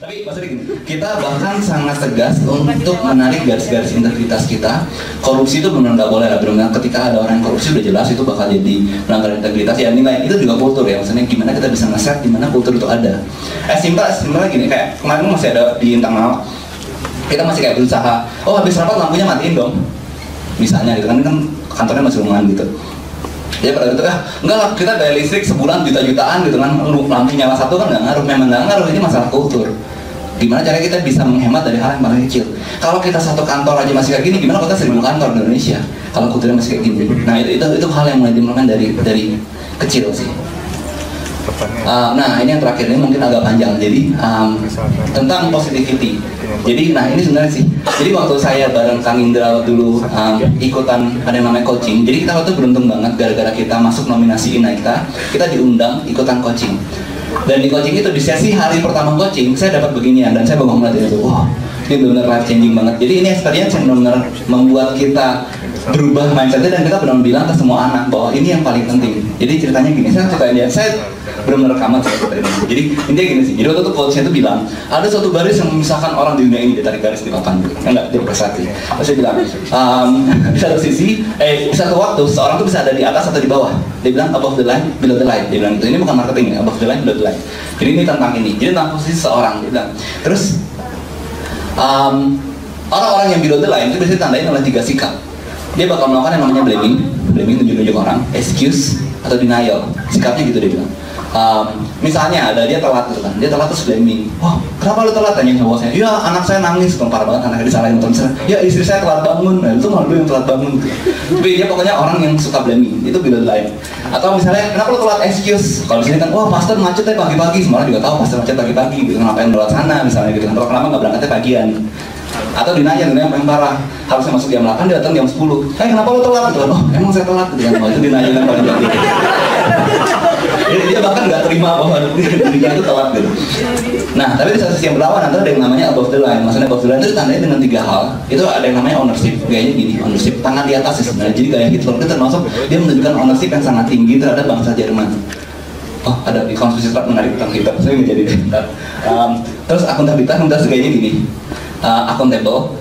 Tapi maksudnya gini, kita bahkan sangat tegas untuk menarik garis-garis integritas kita. Korupsi itu benar nggak boleh lah, benar ketika ada orang yang korupsi udah jelas itu bakal jadi melanggar integritas. Ya nilai itu juga kultur ya, maksudnya gimana kita bisa nge-set di mana kultur itu ada. Simpel gini, kayak kemarin masih ada di internal, kita masih kayak berusaha, oh habis rapat lampunya matiin dong, misalnya gitu kan kantornya masih rumahan gitu. Ya pada itu enggak lah, kita bayar listrik sebulan juta-jutaan gitu kan, lampu nyala satu kan nggak ngaruh, memang nggak ngaruh, ini masalah kultur. Gimana caranya kita bisa menghemat dari hal yang paling kecil. Kalau kita satu kantor aja masih kayak gini, gimana kita 1000 kantor di Indonesia kalau kulturnya masih kayak gini. Nah itu hal yang mulai dimulai dari kecil sih. Nah ini yang terakhir, ini mungkin agak panjang, jadi tentang positivity. Jadi nah ini sebenarnya sih, jadi waktu saya bareng Kang Indra dulu ikutan ada yang namanya coaching. Jadi kita waktu itu beruntung banget gara-gara kita masuk nominasi Inaika, kita diundang ikutan coaching. Dan di coaching itu, di sesi hari pertama coaching, saya dapat beginian dan saya bangga banget itu. Wah, ini benar-benar life changing banget. Jadi ini experience yang benar-benar membuat kita berubah mindsetnya, dan kita benar-benar bilang ke semua anak bahwa ini yang paling penting. Jadi ceritanya gini, saya ceritain dia, saya benar-benar rekaman seperti ini. Jadi intinya gini sih, jadi waktu itu coachnya itu bilang ada suatu garis yang memisahkan orang di dunia ini, dia tarik garis di papan gitu, enggak, dia persati. Terus saya bilang, di satu sisi, di satu waktu seorang tuh bisa ada di atas atau di bawah. Dia bilang above the line, below the line. Dia bilang itu, ini bukan marketing ya, above the line, below the line. Jadi ini tentang ini, jadi tentang posisi seorang. Dia bilang, terus orang-orang yang below the line itu biasanya ditandain oleh 3 sikap. Dia bakal melakukan yang namanya blaming tunjuk-tunjuk orang, excuse atau denial. Sikapnya gitu dia bilang. Misalnya ada dia telat gitu kan, dia telat terus blaming. Wah, kenapa lu telat? Tanya sama bosnya. Ya anak saya nangis, parah banget anaknya disalahin atau misalnya, ya istri saya telat bangun. Nah, itu malah lu yang telat bangun. Tapi dia pokoknya orang yang suka blaming, itu below the line. Atau misalnya, kenapa lu telat? Excuse. Kalau misalnya kan, wah pastor macetnya pagi-pagi, semua orang juga tahu pastor macet pagi-pagi gitu, ngapain lewat sana misalnya gitu kan. Atau kenapa nggak berangkatnya pagian? Atau dinanya yang paling parah, harusnya masuk jam 8, dia datang jam 10. Kenapa lu telat? Gitu. Oh, emang saya telat gitu kan. Itu dinanya yang paling penting. Jadi dia bahkan nggak terima bahwa dirinya itu telat gitu. Nah, tapi di sisi yang berlawan ada yang namanya above the line. Maksudnya above the line itu tandanya dengan 3 hal. Itu ada yang namanya ownership, gayanya gini, ownership tangan di atas sih sebenarnya. Jadi gaya Hitler itu termasuk dia menunjukkan ownership yang sangat tinggi terhadap bangsa Jerman. Oh, ada di konstitusi menarik tentang Hitler, saya menjadi Hitler. Terus akuntabilitas gayanya gini. Accountable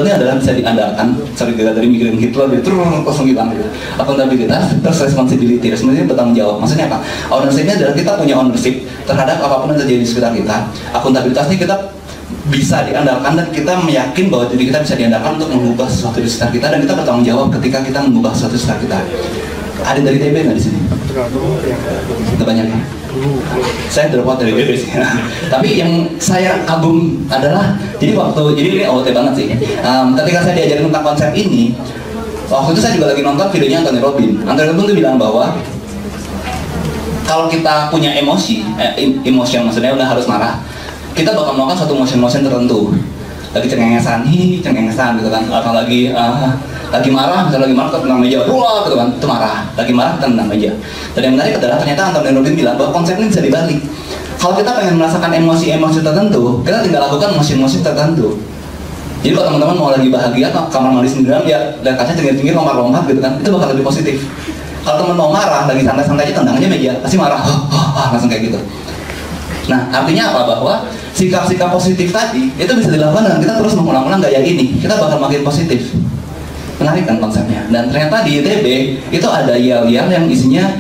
ini adalah bisa diandalkan. Sorry, dari mikirin Hitler dia terus kosong hilang gitu. Akuntabilitas, terus responsibility bertanggung jawab. Maksudnya apa? Ownership ini adalah kita punya ownership terhadap apapun yang terjadi di sekitar kita. Akuntabilitas ini kita bisa diandalkan dan kita meyakin bahwa diri kita bisa diandalkan untuk mengubah sesuatu di sekitar kita, dan kita bertanggung jawab ketika kita mengubah sesuatu di sekitar kita. Ada dari TB nggak di sini? Tidak banyak ya? Saya drop out dari TB sih. Tapi yang saya kagum adalah, jadi ini OT banget sih. Ketika saya diajarin tentang konsep ini, waktu itu saya juga lagi nonton videonya Anthony Robbins. Anthony Robbins tuh bilang bahwa kalau kita punya emosi maksudnya udah harus marah, kita bakal melakukan satu motion tertentu. Lagi cengengesan gitu kan, atau lagi marah, misalnya lagi marah kita tendang meja, wah gitu kan, itu marah. Lagi marah kita tendang meja. Dan yang menarik adalah ternyata Anthony Robbins bilang bahwa konsep ini bisa dibalik. Kalau kita pengen merasakan emosi tertentu, kita tinggal lakukan motion tertentu. Jadi kalau teman-teman mau lagi bahagia, kamar mandi sendirian, ya lihat kaca tinggi-tinggi lompat-lompat gitu kan, itu bakal lebih positif. Kalau teman mau marah, lagi santai-santai aja tendang aja meja, pasti marah, langsung kayak gitu. Nah, artinya apa? Bahwa sikap-sikap positif tadi itu bisa dilakukan dengan kita terus mengulang-ulang gaya ini, kita bakal makin positif. Menarik kan konsepnya. Dan ternyata di ITB itu ada yel-yel yang isinya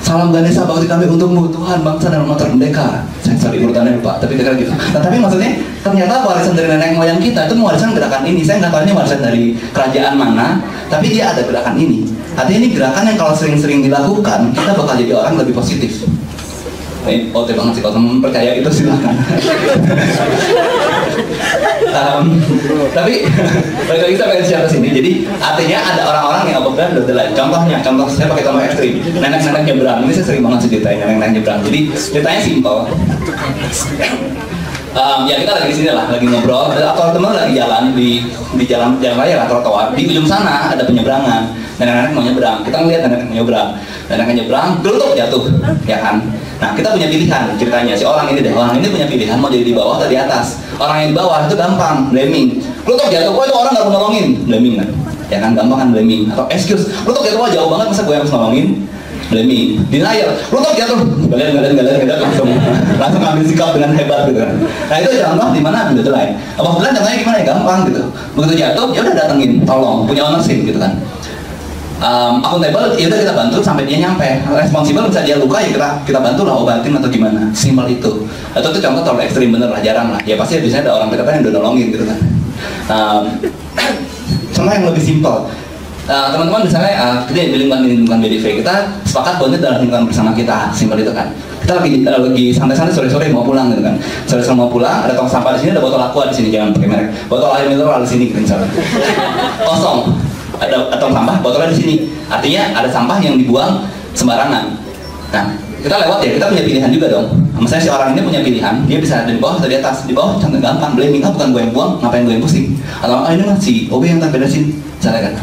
salam Ganesha bakti kami untukmu Tuhan, bangsa dan umat merdeka. Sorry urutannya lupa, tapi kira gitu. Nah, tapi maksudnya ternyata warisan dari nenek moyang kita itu warisan gerakan ini. Saya nggak tahu ini warisan dari kerajaan mana, tapi dia ada gerakan ini. Artinya ini gerakan yang kalau sering-sering dilakukan, kita bakal jadi orang lebih positif. Ini OT banget sih, kalau teman percaya itu silahkan. Tapi balik lagi saya pengen share ke sini. Jadi artinya ada orang-orang yang above the line. Contoh saya pakai contoh ekstrim. Nenek-nenek nyebrang. Ini saya sering banget sih ceritain nenek-nenek nyebrang. Jadi ceritanya simpel. Ya kita lagi di sini lah, lagi ngobrol. Atau teman lagi jalan di jalan raya lah, trotoar. Di ujung sana ada penyeberangan. Nenek-nenek mau nyebrang. Kita ngeliat nenek nyebrang. Nenek nyebrang, gelutuk jatuh, ya kan? Nah kita punya pilihan ceritanya. Si orang ini punya pilihan mau jadi di bawah atau di atas. Orang yang di bawah itu gampang, blaming. Gelutuk jatuh, kok itu orang nggak mau nolongin, blaming kan? Ya kan, gampang kan blaming. Atau excuse, gelutuk jatuh jauh banget, masa gue yang harus nolongin? blaming, denial, lu tau jatuh, galian langsung ambil sikap dengan hebat gitu kan. Nah itu contoh di mana ambil lain. Apabila contohnya gimana ya, gampang gitu. Begitu jatuh, ya udah datengin, tolong, punya ownership gitu kan. Akuntabel, ya udah kita bantu sampai dia nyampe. Responsible bisa dia luka ya kita bantu lah, obatin atau gimana. Simpel itu. Atau itu contoh terlalu ekstrim bener lah, jarang lah. Ya pasti biasanya ada orang terdekat yang udah nolongin gitu kan. Contoh yang lebih simpel. Teman-teman misalnya kita di lingkungan BDV, kita sepakat bonded dalam lingkungan bersama kita, simpel itu kan. Kita lagi santai-santai sore-sore mau pulang gitu kan. Sore-sore mau pulang, ada tong sampah di sini, ada botol aqua di sini, jangan pakai merek. Botol air mineral di sini gitu misalnya. Kosong. Ada tong sampah, botolnya di sini. Artinya ada sampah yang dibuang sembarangan. Nah, kita lewat ya, kita punya pilihan juga dong. Misalnya si orang ini punya pilihan, dia bisa di bawah atau di atas. Di bawah contoh gampang, blaming, bukan gue yang buang, ngapain gue yang pusing. Atau ini mah si OB yang tak beresin, misalnya kan.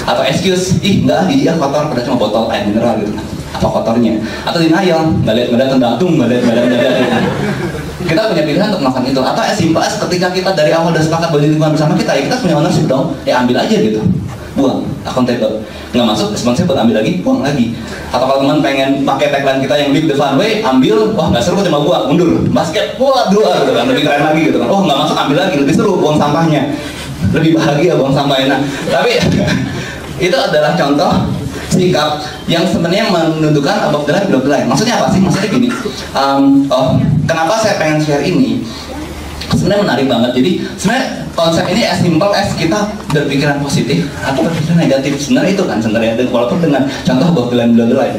Atau excuse, enggak, dia kotor, padahal cuma botol air mineral gitu kan. Apa kotornya? Atau denial, nggak lihat tendatung, nggak lihat. Kita punya pilihan untuk melakukan itu. Atau as simple as ketika kita dari awal udah sepakat bahwa lingkungan bersama kita, ya kita punya ownership dong, ya ambil aja gitu. Buang, accountable, nggak masuk, responsible, ambil lagi, buang lagi. Atau kalau teman pengen pakai tagline kita yang lead the fun way, ambil, wah nggak seru cuma buang, mundur, basket, wah dua gitu kan, lebih keren lagi gitu kan. Oh nggak masuk, ambil lagi, lebih seru, buang sampahnya, lebih bahagia buang sampahnya. Nah, tapi itu adalah contoh sikap yang sebenarnya menunjukkan above the line, below the line. Maksudnya apa sih? Maksudnya gini, kenapa saya pengen share ini? Sebenarnya menarik banget. Jadi sebenarnya konsep ini as simple as kita berpikiran positif atau berpikiran negatif. Sebenarnya itu kan sebenarnya, walaupun dengan contoh above the line, below the line.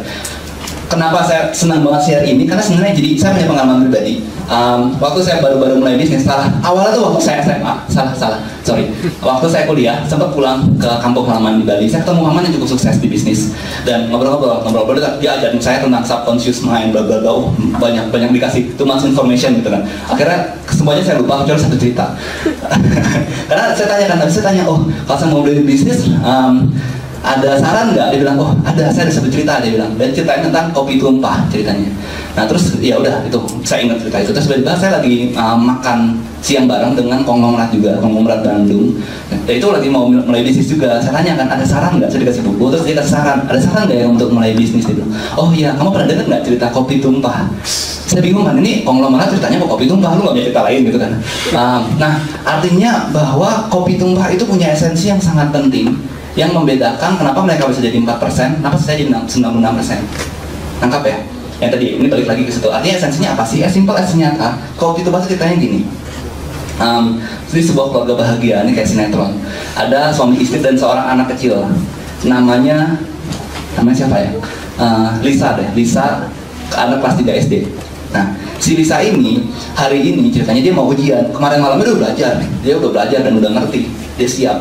Kenapa saya senang banget share ini? Karena sebenarnya jadi saya punya pengalaman pribadi. Waktu saya baru-baru mulai bisnis, awalnya tuh waktu saya SMA, waktu saya kuliah, sempat pulang ke kampung halaman di Bali. Saya ketemu Muhammad yang cukup sukses di bisnis dan ngobrol-ngobrol, dia ajarin saya tentang subconscious mind, bla bla bla. Banyak dikasih too much information gitu kan. Akhirnya semuanya saya lupa, kecuali satu cerita. Karena saya tanya, oh kalau saya mau beli bisnis, ada saran nggak? Dia bilang, oh ada, saya ada satu cerita, dia bilang, dan ceritanya tentang kopi tumpah ceritanya. Nah terus ya udah itu saya ingat cerita itu. Terus tiba-tiba saya lagi makan siang bareng dengan konglomerat juga, konglomerat Bandung. Dan itu lagi mau mulai bisnis juga. Saya tanya kan, ada saran nggak? Saya dikasih buku, terus dia kasih saran, ada saran nggak ya untuk mulai bisnis itu? Oh iya, kamu pernah dengar nggak cerita kopi tumpah? Saya bingung kan, ini konglomerat ceritanya kok kopi tumpah, lu nggak punya cerita lain gitu kan? Nah artinya bahwa kopi tumpah itu punya esensi yang sangat penting, yang membedakan kenapa mereka bisa jadi 4%, kenapa saya jadi 96%. Nangkap ya? Yang tadi, ini balik lagi ke situ. Artinya esensinya apa sih? As simple as nyata. Kalau itu bahasa ceritanya gini. Di sebuah keluarga bahagia, ini kayak sinetron. Ada suami istri dan seorang anak kecil. Namanya siapa ya? Lisa deh. Lisa, anak kelas 3 SD. Nah, si Lisa ini, hari ini ceritanya dia mau ujian. Kemarin malam dia udah belajar. Dia udah belajar dan udah ngerti. Dia siap.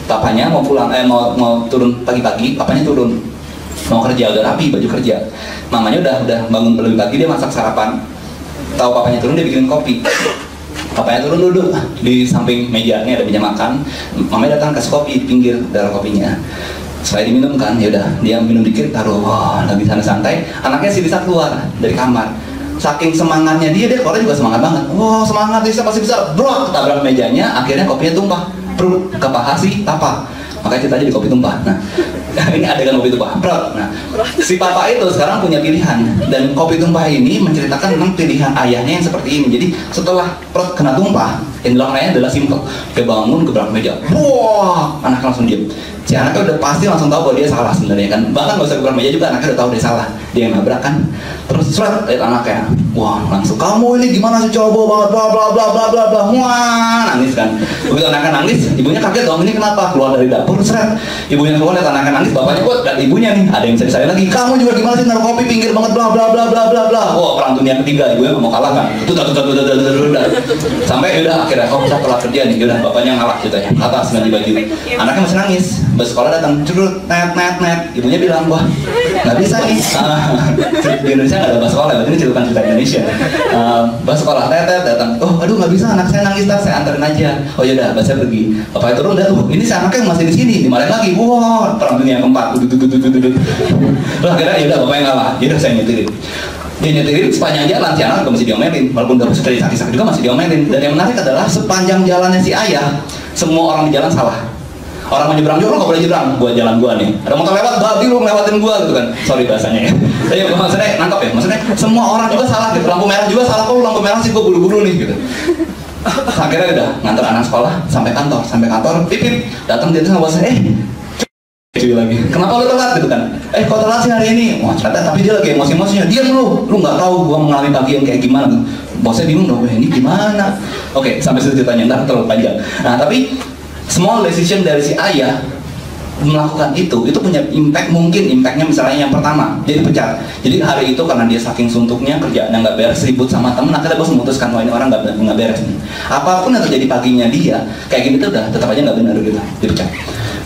Papanya mau pulang, mau turun pagi-pagi, papanya turun mau kerja, udah rapi baju kerja. Mamanya udah bangun lebih pagi, dia masak sarapan. Tahu papanya turun, dia bikin kopi. Papanya turun duduk di samping meja, ini ada meja makan. Mamanya datang kasih kopi di pinggir darah kopinya. Setelah diminum kan, ya udah dia minum dikit, taruh, lagi sana santai. Anaknya si Lisa keluar dari kamar. Saking semangatnya dia keluar juga semangat banget. Wah semangat, Lisa pasti bisa, brok, ketabrak mejanya, akhirnya kopinya tumpah. Ke paha si papa, makanya ceritanya di kopi tumpah. Nah ini adegan kopi tumpah. Nah si papa itu sekarang punya pilihan, dan kopi tumpah ini menceritakan tentang pilihan ayahnya yang seperti ini. Jadi setelah perut kena tumpah, yang dilakukan ayahnya adalah simple, dia bangun gebrak meja, wah anak langsung diam. Si anaknya udah pasti langsung tahu bahwa dia salah sebenarnya kan, bahkan nggak usah gebrak meja juga anaknya udah tahu dia salah, dia yang nabrak kan. Terus surat lihat anaknya, wah langsung, kamu ini gimana sih, coba banget, bla bla bla bla bla bla, wah nangis kan. Begitu anaknya nangis, ibunya kaget dong, ini kenapa? Keluar dari dapur, seret, ibunya keluar lihat anaknya nangis, bapaknya kok dan ibunya nih ada yang bisa lagi, kamu juga gimana sih naruh kopi pinggir banget, bla bla bla bla bla bla. Wah perang dunia ketiga, ibunya mau kalah kan, sampai udah akhirnya kok bisa telat kerja nih, udah bapaknya ngalah ceritanya, atas ganti baju, anaknya masih nangis, bus sekolah datang, curut, net, ibunya bilang, wah nggak bisa nih, di Indonesia nggak ada bus sekolah, berarti ini cerita Indonesia. Bus sekolah datang, oh aduh nggak bisa, anak saya nangis, saya anterin aja. Oh yaudah, bus saya pergi, bapaknya turun, ini si anaknya masih di sini, dimarahin lagi, wah perang dunia keempat, lah akhirnya yaudah bapaknya ngalah, yaudah saya nyetirin. Dia nyetirin sepanjang jalan, si anak juga masih diomelin, walaupun udah sudah sakit-sakit juga masih diomelin. Dan yang menarik adalah sepanjang jalannya si ayah, semua orang di jalan salah. orang mau nyebrang juga, lo gak boleh nyebrang, buat jalan gua nih. Ada motor lewat, babi lu ngelewatin gua gitu kan. Sorry bahasanya ya. Tapi maksudnya nangkep ya, maksudnya semua orang juga salah gitu. Lampu merah juga salah, kok lampu merah sih gua buru-buru nih gitu. Akhirnya udah nganter anak sekolah sampai kantor, pipip, datang dia tuh sama bosnya, cuy lagi, kenapa lu telat gitu kan? Kok telat sih hari ini? Wah ternyata, tapi dia lagi emosi-emosinya, diam lu nggak tahu gua mengalami pagi yang kayak gimana. Bosnya bingung dong, ini gimana? Oke, sampai situ ceritanya, ntar terlalu panjang. Nah tapi small decision dari si ayah melakukan itu punya impact, mungkin impactnya misalnya yang pertama, dia dipecat. Jadi hari itu karena dia saking suntuknya, kerjaannya nggak beres, ribut sama temen, akhirnya bos memutuskan, wah ini orang nggak beres nih. Apapun yang terjadi paginya dia, kayak gini tuh udah tetap aja nggak benar gitu, dipecat.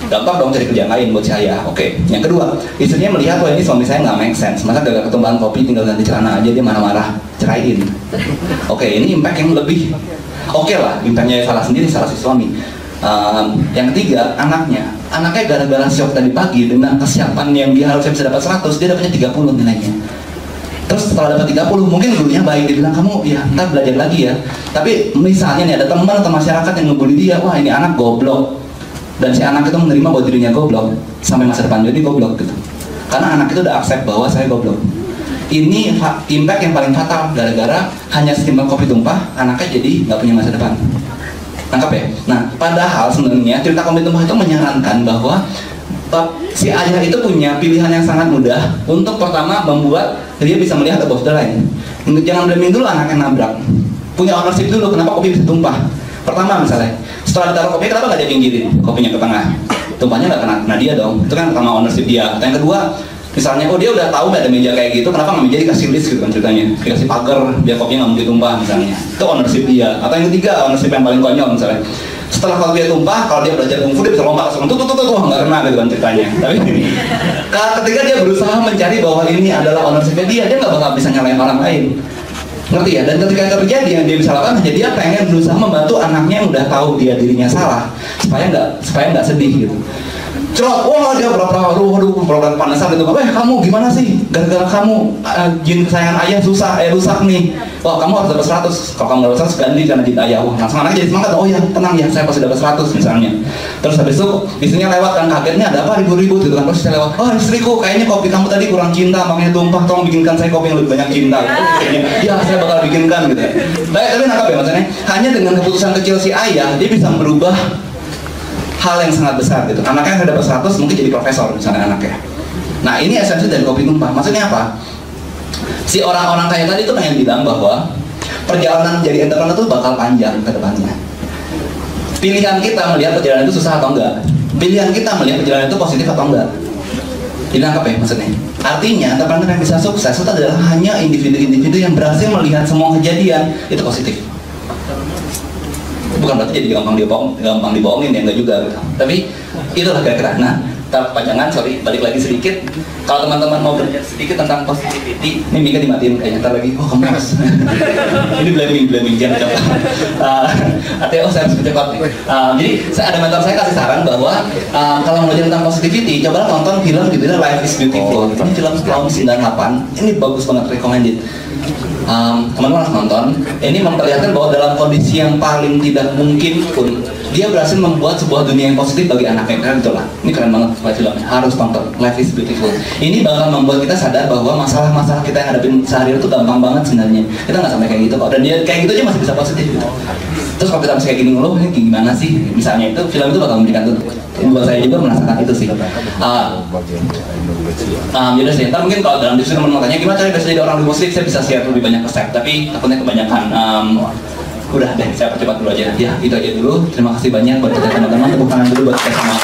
Gampang dong cari kerjaan lain buat si ayah. Oke. Yang kedua, istrinya melihat, wah ini suami saya nggak make sense. Masa gara-gara ketumpahan kopi tinggal ganti celana aja dia marah-marah, ceraiin. Oke, ini impact yang lebih oke lah, impactnya salah sendiri, salah si suami. Yang ketiga, anaknya gara-gara shock tadi pagi dengan kesiapan yang dia harusnya bisa dapat 100, dia dapatnya 30 nilainya. Terus setelah dapat 30, mungkin gurunya baik, dia bilang, kamu ya ntar belajar lagi ya. Tapi misalnya nih ada teman atau masyarakat yang ngebully dia, wah ini anak goblok. Dan si anak itu menerima bahwa dirinya goblok sampai masa depan jadi goblok gitu. Karena anak itu udah accept bahwa saya goblok. Ini impact yang paling fatal, gara-gara hanya setimbang kopi tumpah, anaknya jadi nggak punya masa depan. Tangkap ya? Nah, padahal sebenarnya cerita kopi tumpah itu menyarankan bahwa si ayah itu punya pilihan yang sangat mudah untuk pertama membuat dia bisa melihat above the line. Jangan blaming dulu anaknya nabrak. Punya ownership dulu, kenapa kopi bisa tumpah. Pertama misalnya, setelah ditaruh kopi, kenapa nggak dia pinggirin kopinya ke tengah? Tumpahnya nggak kena dia dong, itu kan pertama ownership dia. Atau yang kedua, misalnya, dia udah tahu nggak ada meja kayak gitu, kenapa nggak meja dikasih list gitu kan ceritanya, dikasih pagar biar kopinya nggak mungkin tumpah misalnya. Itu ownership dia. Atau yang ketiga, ownership yang paling konyol misalnya, setelah kalau dia tumpah, kalau dia belajar kungfu dia bisa lompat langsung tuh nggak kena gitu kan ceritanya. Tapi ketika dia berusaha mencari bahwa ini adalah ownershipnya dia nggak bakal bisa nyalain orang lain. Ngerti ya? Dan ketika itu terjadi, yang dia bisa lakukan hanya dia pengen berusaha membantu anaknya yang udah tahu dirinya salah supaya nggak sedih gitu. Cerot, wah dia pura-pura panasan gitu. Kamu gimana sih? Gara-gara kamu jin kesayangan ayah rusak nih. Wah kamu harus dapat 100. Kalau kamu dapat 100 ganti karena jin ayah. Wah langsung anaknya jadi semangat. Oh ya tenang ya, saya pasti dapat 100 misalnya. Terus habis itu istrinya lewat kan, kagetnya ada apa ribut-ribut gitu kan. Terus istrinya lewat, oh istriku kayaknya kopi kamu tadi kurang cinta, makanya tumpah, tolong bikinkan saya kopi yang lebih banyak cinta. Ya saya bakal bikinkan gitu. Tapi nangkap ya maksudnya, hanya dengan keputusan kecil si ayah dia bisa merubah hal yang sangat besar gitu. Anaknya yang dapat 100 mungkin jadi profesor misalnya anaknya. Nah ini esensi dari kopi tumpah. Maksudnya apa? Si orang-orang kaya tadi itu pengen bilang bahwa perjalanan jadi entrepreneur itu bakal panjang ke depannya. Pilihan kita melihat perjalanan itu susah atau enggak. Pilihan kita melihat perjalanan itu positif atau enggak. Ini nangkap ya maksudnya. Artinya entrepreneur yang bisa sukses itu adalah hanya individu-individu yang berhasil melihat semua kejadian itu positif. Bukan berarti jadi gampang dibohongin ya, enggak juga gitu. Tapi itulah kira-kira. Nah, kepanjangan, sorry, balik lagi sedikit. Kalau teman-teman mau belajar sedikit tentang positivity, ini Mika dimatiin kayaknya, ntar lagi, oh kamu harus ini blaming, jangan coba artinya, saya harus bercepat nih. Jadi, ada mentor saya kasih saran bahwa kalau mau belajar tentang positivity, coba tonton film judulnya Life is Beautiful. Ini film tahun 98, ini bagus banget, recommended. Teman-teman harus nonton. Ini memperlihatkan bahwa dalam kondisi yang paling tidak mungkin pun dia berhasil membuat sebuah dunia yang positif bagi anaknya. Keren betul lah. Ini keren banget filmnya. Harus tonton. Life is Beautiful. Ini bakal membuat kita sadar bahwa masalah-masalah kita yang hadapin sehari-hari itu gampang banget sebenarnya. Kita nggak sampai kayak gitu kok. Dan dia kayak gitu aja masih bisa positif gitu. Terus kalau kita masih kayak gini ngeluh, ini gimana sih? Misalnya itu film itu bakal memberikan tuh. Buat saya juga merasakan itu sih. Jadi sih. Ntar mungkin kalau dalam diskusi teman-teman tanya gimana cara bisa jadi orang lebih positif, saya bisa share lebih banyak resep. Tapi takutnya kebanyakan. Udah deh, saya percepat dulu aja. Ya, itu aja dulu. Terima kasih banyak buat teman-teman. Tepuk tangan dulu buat saya sama.